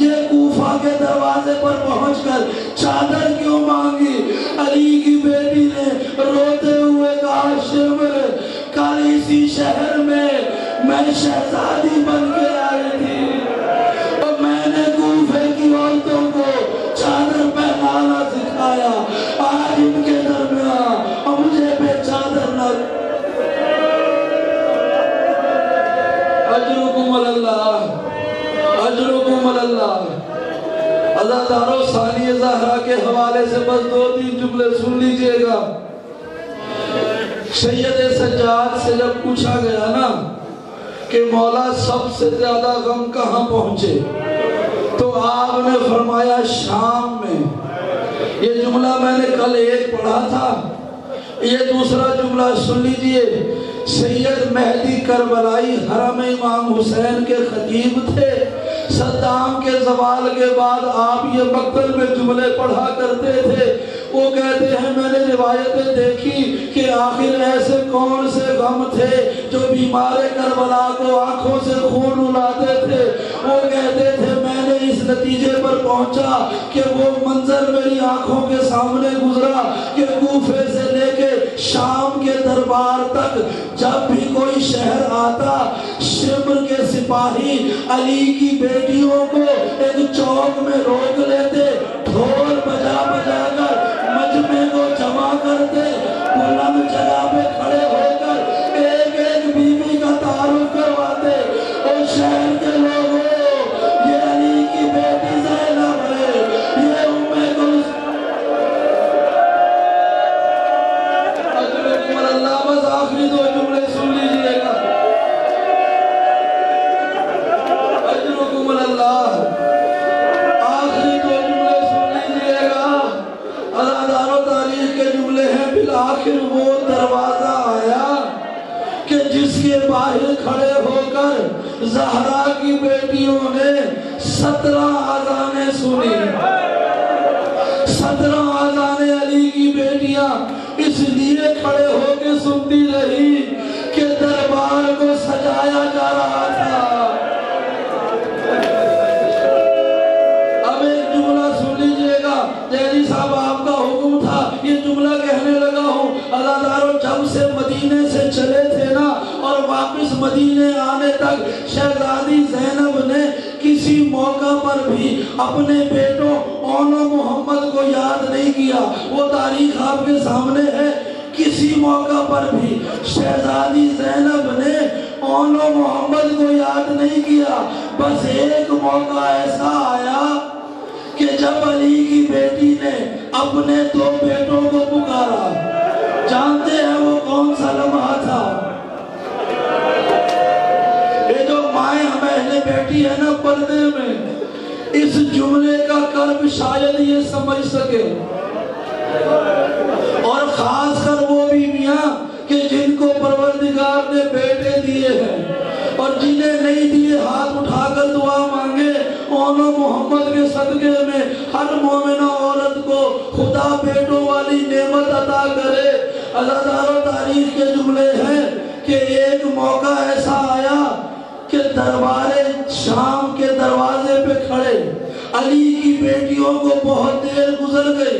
یہ کوفہ کے دروازے پر پہنچ کر چادر کیوں مانگی؟ علی کی بیٹی نے روتے ہوئے کہا، شبر، کل اسی شہر میں شہزادی بن کے آئی تھی اور میں نے کوفے کی عورتوں کو چادر پہنانا سکھایا، آج ان کے درمیان اور مجھے بے چادر نہ۔ اجرکم اللہ، اجرکم اللہ۔ عزادارو، ثانی زہرا کے حوالے سے بس 2-3 جملے سن لیجئے گا۔ سید سجاد سے جب پوچھا گیا نا کہ مولا سب سے زیادہ غم کہاں پہنچے، تو آپ نے فرمایا شام میں۔ یہ جملہ میں نے کل ایک پڑھا تھا، یہ دوسرا جملہ سن لیجئے۔ سید مہدی کربلائی حرم امام حسین کے خطیب تھے۔ صدام کے زوال کے بعد آپ یہ مقتل میں جملے پڑھا کرتے تھے۔ وہ کہتے ہیں میں نے روایتیں دیکھی کہ آخر ایسے کون سے غم تھے جو بیمار کربلا کو آنکھوں سے خون رلاتے تھے۔ وہ کہتے تھے میں نے اس نتیجے پر پہنچا کہ وہ منظر میری آنکھوں کے سامنے گزرا کہ کوفے سے لے کے شام کے دربار تک جب بھی کوئی شہر آتا، شمر کے سپاہی علی کی بیٹیوں کو ایک چوک میں روک لیتے، ڈھول بجا بجا کر مجمع کو جمع کرتے، بلند جگہ پہ کھڑے ہو کر ایک ایک بیوی کا تعارف کرواتے، اور شہر کے لوگوں یہ علی کی بیٹی زینب ہے، یہ اللہ۔ بس آخری 2 جملے سن لیجئے گا۔ اجرکم اللہ، آخری 2 جملے سن لیجئے گا۔ عزادارو، تاریخ کے جملے ہیں، بالآخر وہ دروازہ آیا کہ جس کے باہر کھڑے ہو کر زہرا کی بیٹیوں نے 17 اذانیں سنی۔ 17 اذانیں علی کی بیٹیاں اس لیے کھڑے ہو کے سنتی رہی کہ دربار کو سجایا جا رہا تھا۔ اب ایک جملہ سن لیجئے گا، جیلی صاحب آپ کا حکم تھا، یہ جملہ کہنے لگا ہوں۔ عزادارو، جب سے مدینے سے چلے تھے نا اور واپس مدینے آنے تک شہزادی زینب نے کسی موقع پر بھی اپنے بیٹوں اون و محمد کو یاد نہیں کیا۔ وہ تاریخ آپ کے سامنے ہے، کسی موقع پر بھی شہزادی زینب نے اون و محمد کو یاد نہیں کیا۔ بس ایک موقع ایسا آیا کہ جب علی کی بیٹی نے اپنے 2 بیٹوں کو پکارا، جانتے ہیں وہ کون سا لمحہ تھا؟ یہ جو مائیں ہمیں بیٹی ہے نا پردے میں، اس جملے کا کرب شاید یہ سمجھ سکے، اور خاص کر وہ بیویاں کہ جن کو پروردگار نے بیٹے دیے ہیں اور جنہیں نہیں دیے ہاتھ اٹھا کر دعا مانگے، صدقے میں ہر مومنہ عورت کو خدا بیٹوں والی نعمت عطا کرے۔ عزیزانو تاریخ کے جملے ہیں کہ ایک موقع ایسا آیا کہ دربار شام کے دروازے پہ کھڑے علی کی بیٹیوں کو بہت دیر گزر گئی،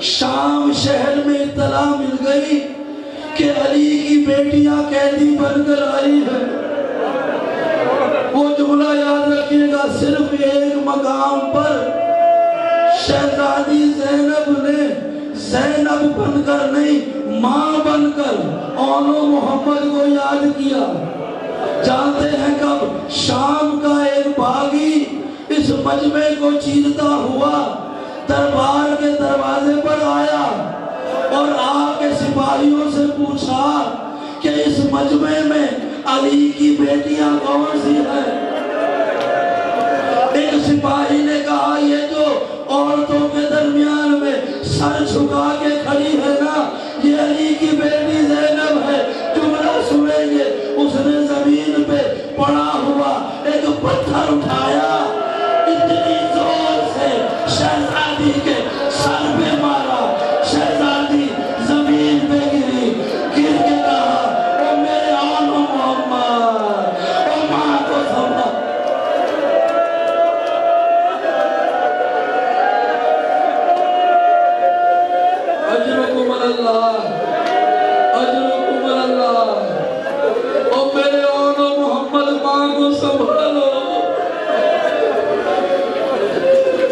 شام شہر میں اطلاع مل گئی کہ علی کی بیٹیاں قیدی بن کر آئی ہیں۔ وہ جملہ یاد رکھیے گا، صرف ایک مقام پر شہزادی زینب نے زینب بن کر نہیں، ماں بن کر اونو محمد کو یاد کیا۔ جانتے ہیں کب؟ شام کا ایک باغی اس مجمع کو چیرتا ہوا دربار کے دروازے پر آیا اور آ کے سپاہیوں سے پوچھا کہ اس مجمع میں علی کی بیٹیاں کون سی ہیں؟ ایک سپاہی نے کہا یہ جو عورتوں کے درمیان میں سر جھکا کے کھڑی ہے نا، یہ علی کی بیٹی زینب ہے۔ جملہ سنیں گے، اس نے زمین پہ پڑا ہوا ایک پتھر اٹھایا، اتنی زور سے شہزادی کے سر پہ مارا، شہزادی زمین پہ گری، گر کے کہا او میرے آنو محمد، او ماں کو سمجھا۔ اجرکم اللہ، اجرکم اللہ، او میرے آنو محمد ماں کو سنبھالو۔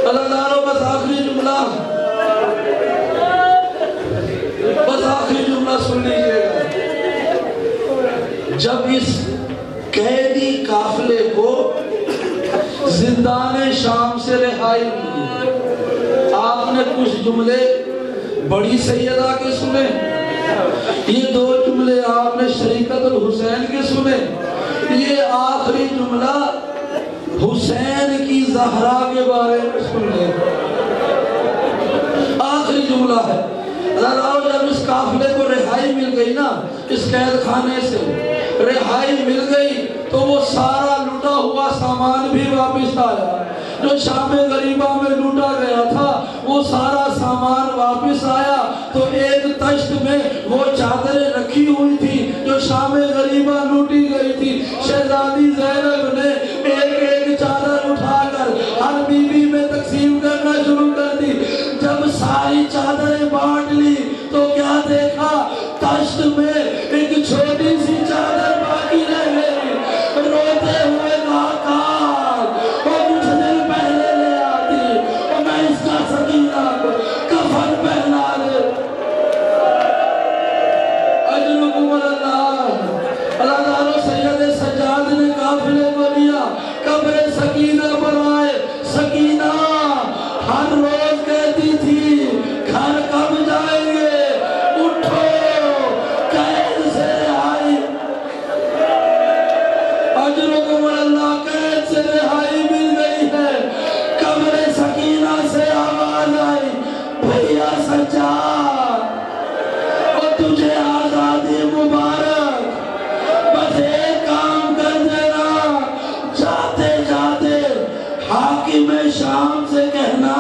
اللہ تعالیٰ بس آخری جملہ، بس آخری جملہ سن لیجئے گا۔ جب اس قیدی قافلے کو زندان شام سے رہائی ملی، آپ نے کچھ جملے بڑی سیدہ کے سنے، یہ دو جملے آپ نے شریکت الحسین کے سنے، یہ آخری جملہ حسین کی زہرا کے بارے میں سن لیں۔ آخری جملہ ہے، جب اس قافلے کو رہائی مل گئی نا، اس قید خانے سے رہائی مل گئی تو وہ سارا لوٹا ہوا سامان بھی واپس آیا، جو شام غریبہ میں لوٹا گیا تھا وہ سارا سامان واپس آیا۔ تو ایک تشت میں وہ چادریں رکھی ہوئی تھی جو شام غریبہ لوٹی گئی تھی، شہزادی زینب نے ایک ایک چادر اٹھا کر ہر بی بی میں تقسیم کرنا شروع کر دی۔ جب ساری چادریں بانٹ لی تو کیا دیکھا؟ تشت میں ایک چھوٹی سی چادر باقی رہ گئی۔ روتے ہوئے کہا وہ کچھ دن پہلے لے آتی اور میں اس کا سکینہ کو کفن پہنا لے۔ اجرکم اللہ، اللہ تعالیٰ سید سجاد نے قافلے کو لیا، قبر سکینہ پر آئے۔ سکینہ ہر روز کہتی تھی گھر کب جائیں گے، اٹھو قید سے رہائی۔ اجرکم اللہ، قید سے رہائی مل گئی ہے۔ قبر سکینہ سے آواز آئی، بھیا سجاد اور تجھے آزادی مبارک، بس ایک کام کر دینا، جاتے جاتے حاکم شام سے کہنا